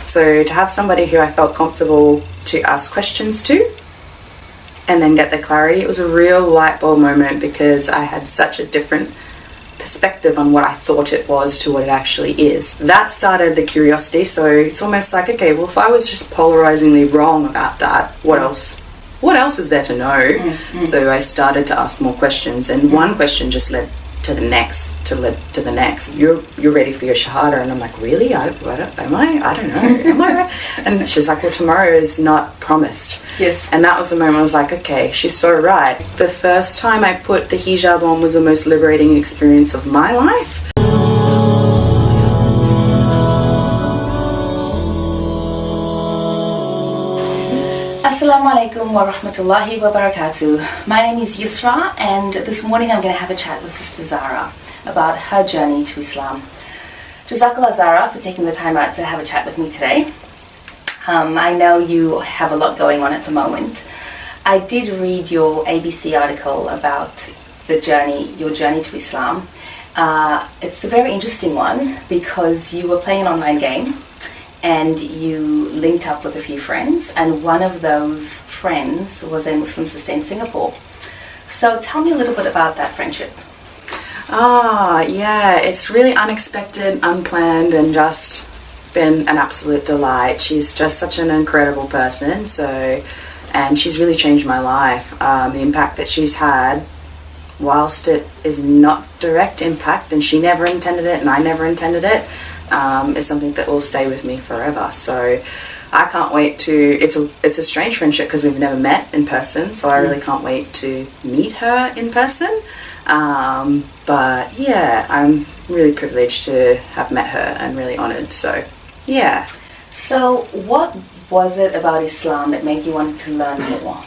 So to have somebody who I felt comfortable to ask questions to and then get the clarity, it was a real light bulb moment because I had such a different perspective on what I thought it was to what it actually is. That started the curiosity, so it's almost like, okay, well, if I was just polarizingly wrong about that, what else is there to know? So I started to ask more questions, and one question just led to the next, to the next. You're ready for your Shahadah? And I'm like, really? Am I? I don't know. Am I right? And she's like, well, tomorrow is not promised. Yes. And that was the moment I was like, okay, she's so right. The first time I put the hijab on was the most liberating experience of my life. Assalamu alaikum wa rahmatullahi wa barakatuh. My name is Yusra, and this morning I'm going to have a chat with Sister Zahrah about her journey to Islam. Jazakallah Zahrah for taking the time out to have a chat with me today. I know you have a lot going on at the moment. I did read your ABC article about your journey to Islam. It's a very interesting one because you were playing an online game and you linked up with a few friends, and one of those friends was a Muslim sister in Singapore. So tell me a little bit about that friendship. Yeah, it's really unexpected, unplanned, and just been an absolute delight. She's just such an incredible person, and she's really changed my life. The impact that she's had, whilst it is not direct impact, and she never intended it and I never intended it, is something that will stay with me forever. So I can't wait to, it's a strange friendship because we've never met in person, so I really can't wait to meet her in person. But yeah, I'm really privileged to have met her and really honoured, so yeah. So what was it about Islam that made you want to learn more?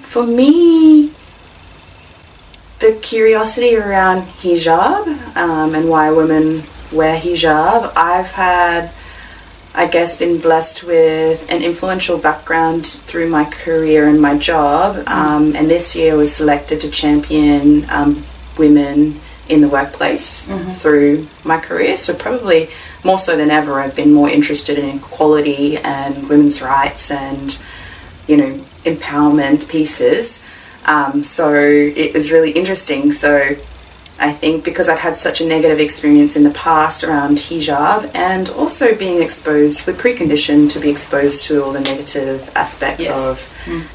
For me, the curiosity around hijab and why women wear hijab. I've had, I guess, been blessed with an influential background through my career and my job, and this year was selected to champion women in the workplace through my career. So probably more so than ever, I've been more interested in equality and women's rights and, empowerment pieces. So it was really interesting. So I think because I'd had such a negative experience in the past around hijab, and also being exposed, with preconditioned to be exposed to all the negative aspects of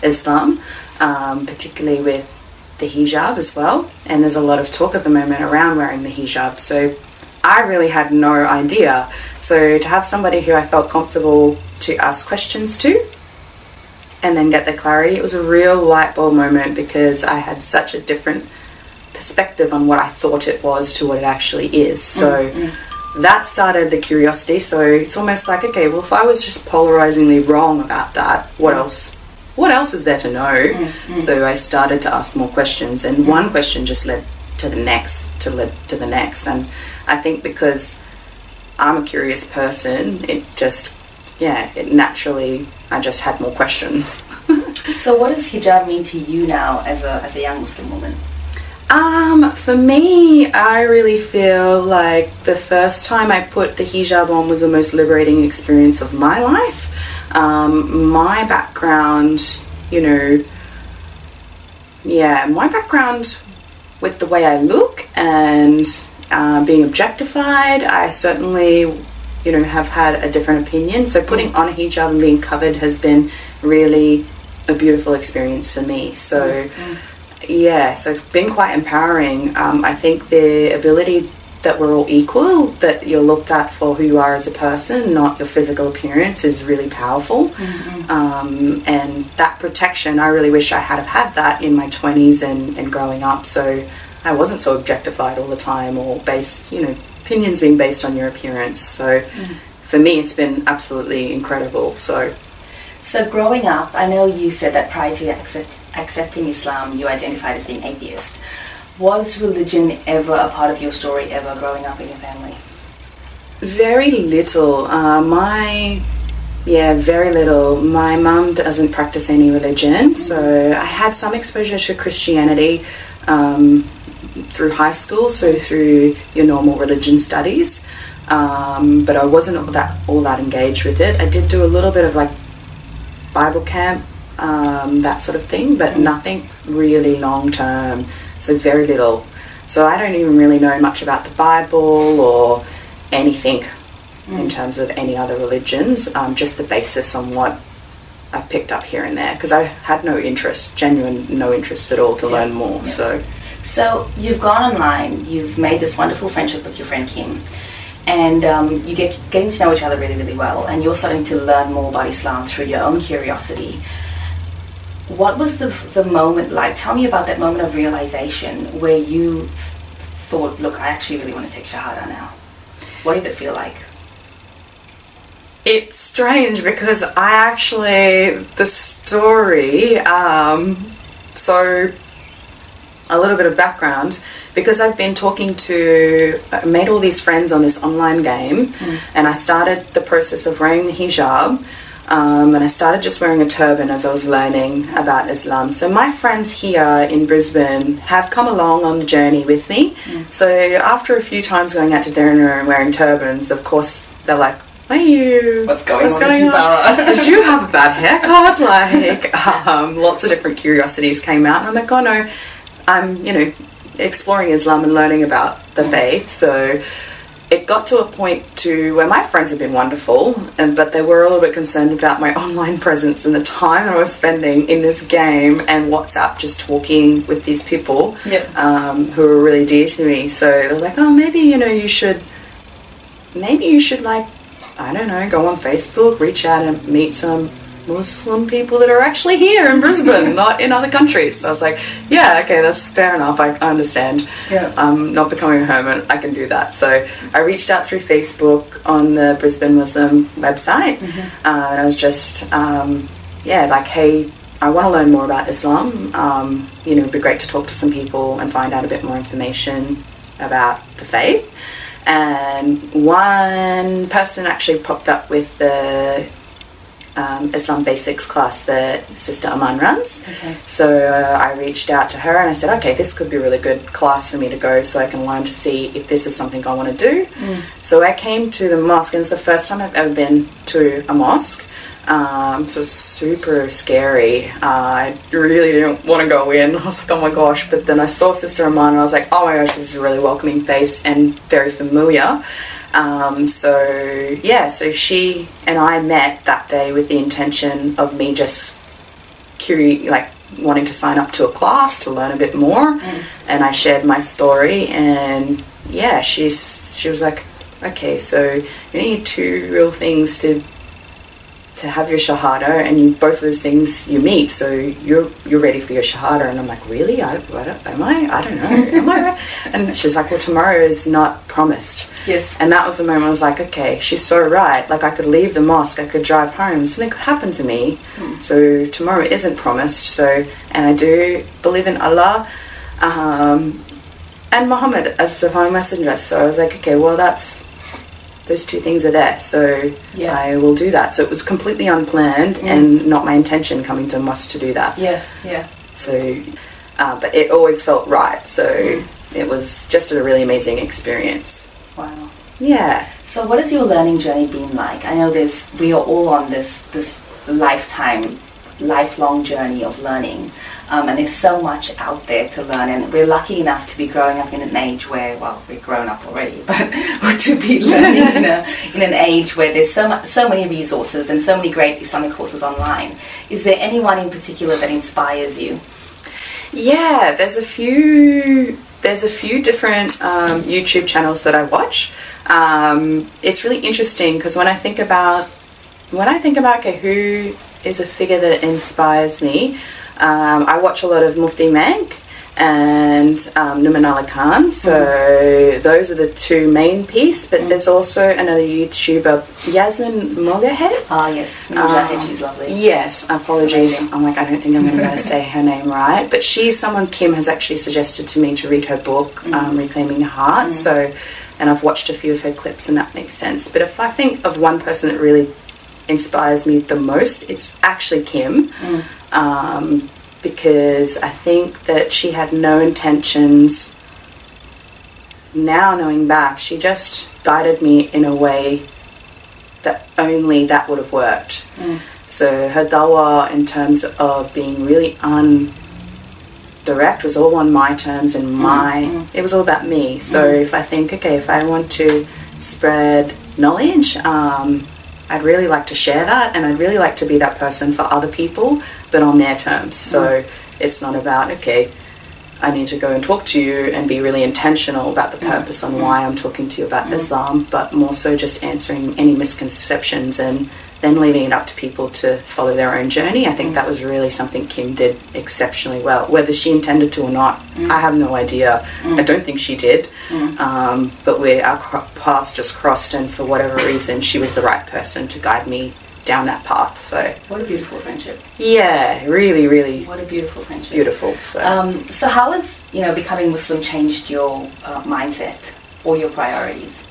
Islam, particularly with the hijab as well. And there's a lot of talk at the moment around wearing the hijab. So I really had no idea. So to have somebody who I felt comfortable to ask questions to and then get the clarity, it was a real light bulb moment because I had such a different perspective on what I thought it was to what it actually is. So that started the curiosity, so it's almost like, okay, well, if I was just polarizingly wrong about that, what else is there to know? So I started to ask more questions, and one question just led to the next, to the next. And I think because I'm a curious person, it naturally, I just had more questions. So what does hijab mean to you now as a young Muslim woman? For me, I really feel like the first time I put the hijab on was the most liberating experience of my life. My background, my background with the way I look and being objectified, I certainly, have had a different opinion. So putting on a hijab and being covered has been really a beautiful experience for me. So so it's been quite empowering. I think the ability that we're all equal, that you're looked at for who you are as a person, not your physical appearance, is really powerful. And that protection, I really wish I had have had that in my 20s and growing up, so I wasn't so objectified all the time, or based, opinions being based on your appearance. So for me, it's been absolutely incredible. So growing up, I know you said that prior to accepting Islam, you identified as being atheist. Was religion ever a part of your story, ever growing up in your family? Very little. Very little. My mum doesn't practice any religion, so I had some exposure to Christianity through high school, so through your normal religion studies. but I wasn't all that engaged with it. I did do a little bit of like Bible camp, that sort of thing, but nothing really long term, so very little. So I don't even really know much about the Bible or anything in terms of any other religions, just the basis on what I've picked up here and there, because I had no interest at all to learn more. So you've gone online, you've made this wonderful friendship with your friend Kim, and you getting to know each other really, really well, and you're starting to learn more about Islam through your own curiosity. What was the moment like? Tell me about that moment of realization where you thought, look, I actually really want to take Shahadah now. What did it feel like? It's strange because the story, so a little bit of background, because I've been made all these friends on this online game, and I started the process of wearing the hijab, and I started just wearing a turban as I was learning about Islam. So my friends here in Brisbane have come along on the journey with me. So after a few times going out to dinner and wearing turbans, of course, they're like, what's going on, Zahrah? Did you have a bad haircut? Like, lots of different curiosities came out, and I'm like, oh no, I'm, exploring Islam and learning about the faith. So it got to a point where my friends have been wonderful, but they were a little bit concerned about my online presence and the time that I was spending in this game and WhatsApp just talking with these people who were really dear to me. So they're like, oh, maybe you should like, I don't know, go on Facebook, reach out and meet some Muslim people that are actually here in Brisbane, not in other countries. So I was like, yeah, okay, that's fair enough. I understand. I'm not becoming a hermit. I can do that. So I reached out through Facebook on the Brisbane Muslim website, and I was just, like, hey, I want to learn more about Islam. It'd be great to talk to some people and find out a bit more information about the faith. And one person actually popped up with the Islam Basics class that Sister Aman runs. So I reached out to her and I said, okay, this could be a really good class for me to go so I can learn to see if this is something I want to do. So I came to the mosque, and it's the first time I've ever been to a mosque. So it's super scary. I really didn't want to go in. I was like, oh my gosh. But then I saw Sister Aman and I was like, oh my gosh, this is a really welcoming face and very familiar. So she and I met that day with the intention of me just wanting to sign up to a class to learn a bit more. And I shared my story, and she was like, okay, so you need two real things to have your Shahadah, and both of those things you meet, so you're ready for your Shahadah. And I'm like, really? Am I? I don't know. Am I right? And she's like, well, tomorrow is not promised. Yes. And that was the moment I was like, okay, she's so right. Like, I could leave the mosque, I could drive home, something could happen to me. So tomorrow isn't promised. So, and I do believe in Allah and Muhammad as the final messenger. So I was like, okay, well, those two things are there, so I will do that. So it was completely unplanned and not my intention coming to mosque to do that. So, but it always felt right. So it was just a really amazing experience. Wow. Yeah. So what has your learning journey been like? I know we are all on this lifelong journey of learning, and there's so much out there to learn, and we're lucky enough to be growing up in an age where, well, we're grown up already, but to be learning in an age where there's so many resources and so many great Islamic courses online. Is there anyone in particular that inspires you? Yeah, there's a few different YouTube channels that I watch. It's really interesting because when I think about okay, who is a figure that inspires me, I watch a lot of Mufti Mank and Numan Ali Khan, so those are the two main pieces, but there's also another YouTuber, Yasmin Mogahed. Yes, Mogahed, she's lovely. Yes, apologies, I'm like, I don't think I'm going to be able to say her name right, but she's someone Kim has actually suggested to me to read her book, Reclaiming Your Heart, so, and I've watched a few of her clips and that makes sense. But if I think of one person that really inspires me the most, it's actually Kim, because I think that she had no intentions now knowing back, she just guided me in a way that only that would have worked. So her dawah, in terms of being really direct, was all on my terms and it was all about me. So if I think, okay, if I want to spread knowledge, I'd really like to share that, and I'd really like to be that person for other people, but on their terms. So it's not about, okay, I need to go and talk to you and be really intentional about the purpose on why I'm talking to you about Islam, but more so just answering any misconceptions and then leaving it up to people to follow their own journey. I think that was really something Kim did exceptionally well. Whether she intended to or not, I have no idea. I don't think she did. But our paths just crossed, and for whatever reason, she was the right person to guide me down that path. So what a beautiful friendship. Yeah, really, really. What a beautiful friendship. Beautiful. So how has becoming Muslim changed your mindset or your priorities?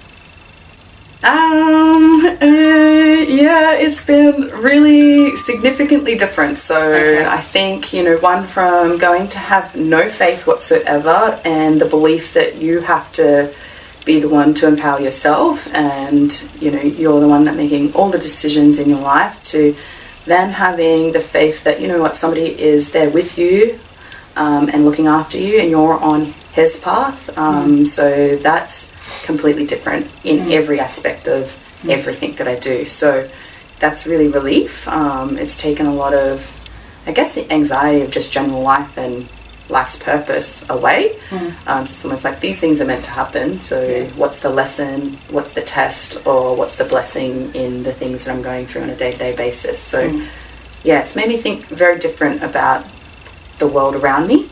Yeah, it's been really significantly different. So I think, one from going to have no faith whatsoever and the belief that you have to be the one to empower yourself and, you're the one that making all the decisions in your life, to then having the faith that, somebody is there with you and looking after you, and you're on his path. So that's completely different in every aspect of everything that I do. So that's really relief. It's taken a lot of, I guess, the anxiety of just general life and life's purpose away. It's almost like these things are meant to happen. So what's the lesson, what's the test, or what's the blessing in the things that I'm going through on a day-to-day basis? So it's made me think very different about the world around me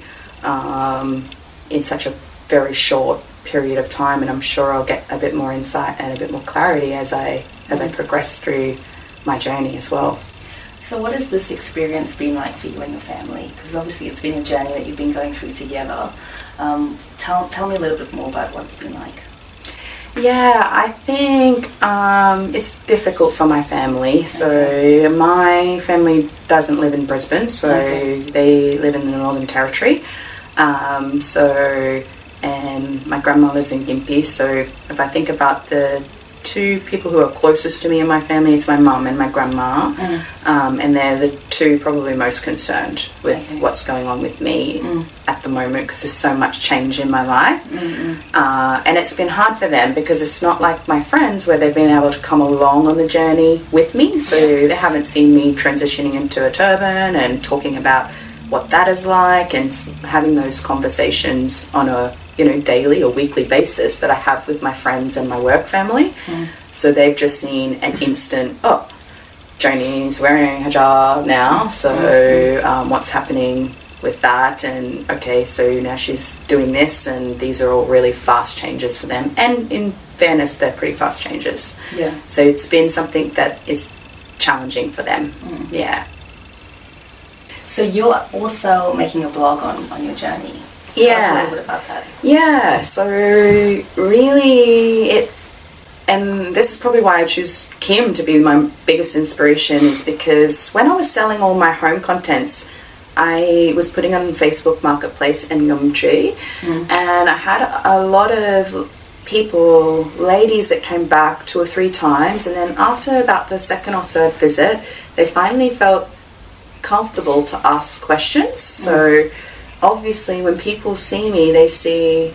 in such a very short period of time, and I'm sure I'll get a bit more insight and a bit more clarity as I progress through my journey as well. So what has this experience been like for you and your family? Because obviously it's been a journey that you've been going through together. Tell me a little bit more about what it's been like. Yeah, I think it's difficult for my family. So my family doesn't live in Brisbane, so they live in the Northern Territory. And my grandma lives in Gympie, so if I think about the two people who are closest to me in my family, it's my mum and my grandma, and they're the two probably most concerned with what's going on with me at the moment, because there's so much change in my life. And it's been hard for them because it's not like my friends where they've been able to come along on the journey with me, so they haven't seen me transitioning into a turban and talking about what that is like and having those conversations on a daily or weekly basis that I have with my friends and my work family. So they've just seen an instant, oh, Joni's wearing hijab now, so what's happening with that? And okay, so now she's doing this, and these are all really fast changes for them. And in fairness, they're pretty fast changes. Yeah. So it's been something that is challenging for them. Yeah. So you're also making a blog on your journey. Tell us a little bit about that. Yeah, so really and this is probably why I choose Kim to be my biggest inspiration, is because when I was selling all my home contents, I was putting on Facebook Marketplace and Gumtree, and I had a lot of people, ladies, that came back 2 or 3 times, and then after about the second or third visit, they finally felt comfortable to ask questions. So obviously when people see me, they see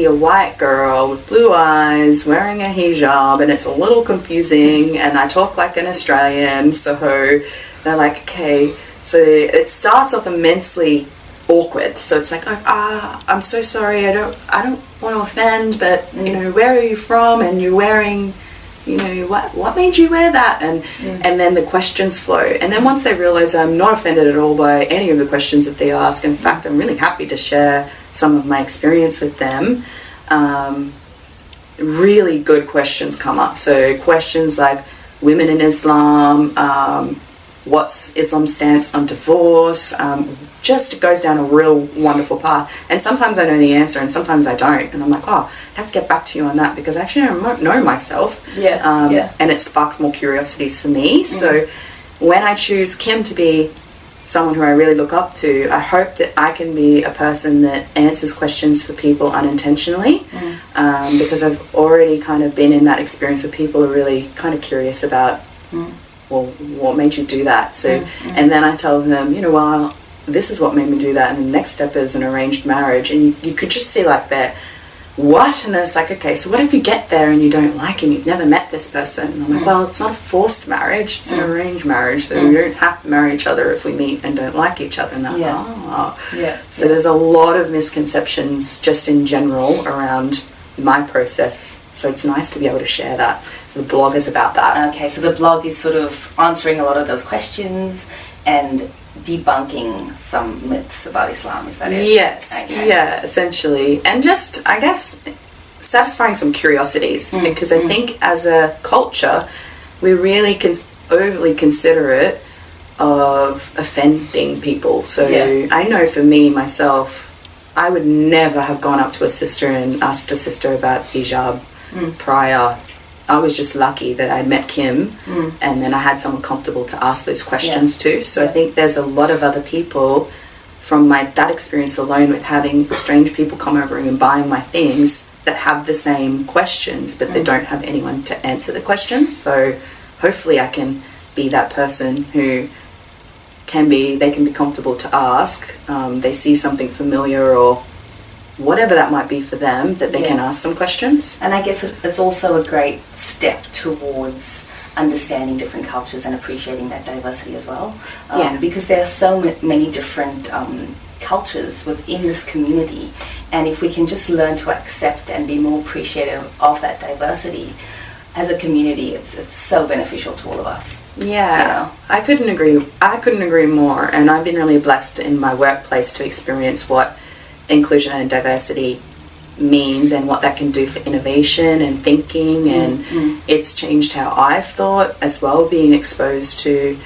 a white girl with blue eyes wearing a hijab, and it's a little confusing, and I talk like an Australian, so they're like, okay. So it starts off immensely awkward. So it's like, I'm so sorry, I don't want to offend, but where are you from, and you're wearing, what made you wear that? And then the questions flow. And then once they realize I'm not offended at all by any of the questions that they ask, in fact, I'm really happy to share some of my experience with them, really good questions come up. So questions like women in Islam, what's Islam's stance on divorce, just goes down a real wonderful path. And sometimes I know the answer and sometimes I don't, and I'm like, I have to get back to you on that, because actually I don't know myself. And it sparks more curiosities for me. So when I choose Kim to be someone who I really look up to, I hope that I can be a person that answers questions for people unintentionally, because I've already kind of been in that experience where people are really kind of curious about, well, what made you do that? So, and then I tell them, you know, well, this is what made me do that, and the next step is an arranged marriage, and you could just see like that, what? And then it's like, okay, so what if you get there and you don't like him, you've never met this person? And I'm like, well, it's not a forced marriage, it's an arranged marriage, so we don't have to marry each other if we meet and don't like each other. And they're like, oh. So there's a lot of misconceptions just in general around my process, so it's nice to be able to share that. So the blog is about that. Okay, so the blog is sort of answering a lot of those questions and debunking some myths about Islam, is that it? Yes, okay. Yeah, essentially. And just, I guess, satisfying some curiosities, because I think as a culture, we're really overly considerate of offending people. So I know for me, myself, I would never have gone up to a sister and asked a sister about hijab prior. I was just lucky that I met Kim, and then I had someone comfortable to ask those questions to. So I think there's a lot of other people from that experience alone with having strange people come over and buying my things that have the same questions, but they don't have anyone to answer the questions. So hopefully I can be that person who they can be comfortable to ask. They see something familiar or whatever that might be for them, that they can ask some questions. And I guess it's also a great step towards understanding different cultures and appreciating that diversity as well. Because there are so many different cultures within this community, and if we can just learn to accept and be more appreciative of that diversity as a community, it's so beneficial to all of us. Yeah, you know? I couldn't agree more, and I've been really blessed in my workplace to experience what inclusion and diversity means and what that can do for innovation and thinking, and it's changed how I've thought as well, being exposed to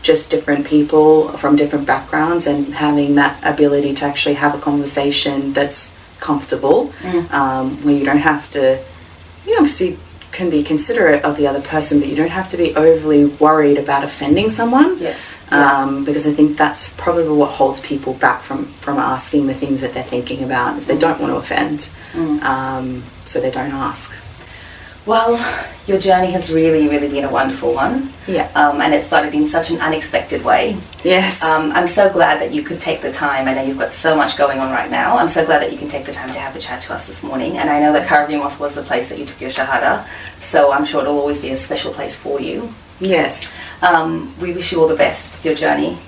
just different people from different backgrounds and having that ability to actually have a conversation that's comfortable, where you don't have to, you obviously can be considerate of the other person, but you don't have to be overly worried about offending someone. Because I think that's probably what holds people back from asking the things that they're thinking about, is they don't want to offend, so they don't ask. Well, your journey has really, really been a wonderful one. And it started in such an unexpected way. Yes. I'm so glad that you could take the time. I know you've got so much going on right now. I'm so glad that you can take the time to have a chat to us this morning. And I know that Kuraby Mosque was the place that you took your Shahadah, so I'm sure it'll always be a special place for you. Yes. We wish you all the best with your journey,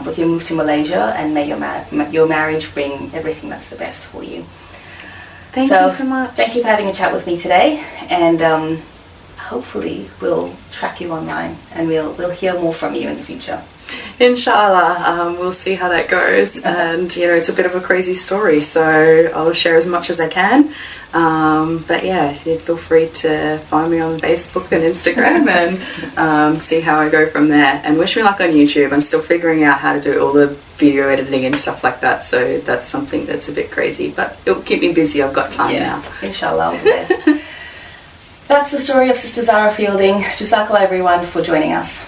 with your move to Malaysia, and may your marriage bring everything that's the best for you. Thank you so much. Thank you for having a chat with me today, and hopefully we'll track you online and we'll hear more from you in the future. Inshallah, we'll see how that goes. And you know, it's a bit of a crazy story, so I'll share as much as I can. But yeah, feel free to find me on Facebook and Instagram and see how I go from there. And wish me luck on YouTube. I'm still figuring out how to do all the video editing and stuff like that, so that's something that's a bit crazy, but it'll keep me busy. I've got time now. Inshallah, all the best. That's the story of Sister Zahrah Fielding. Jazakallah everyone for joining us.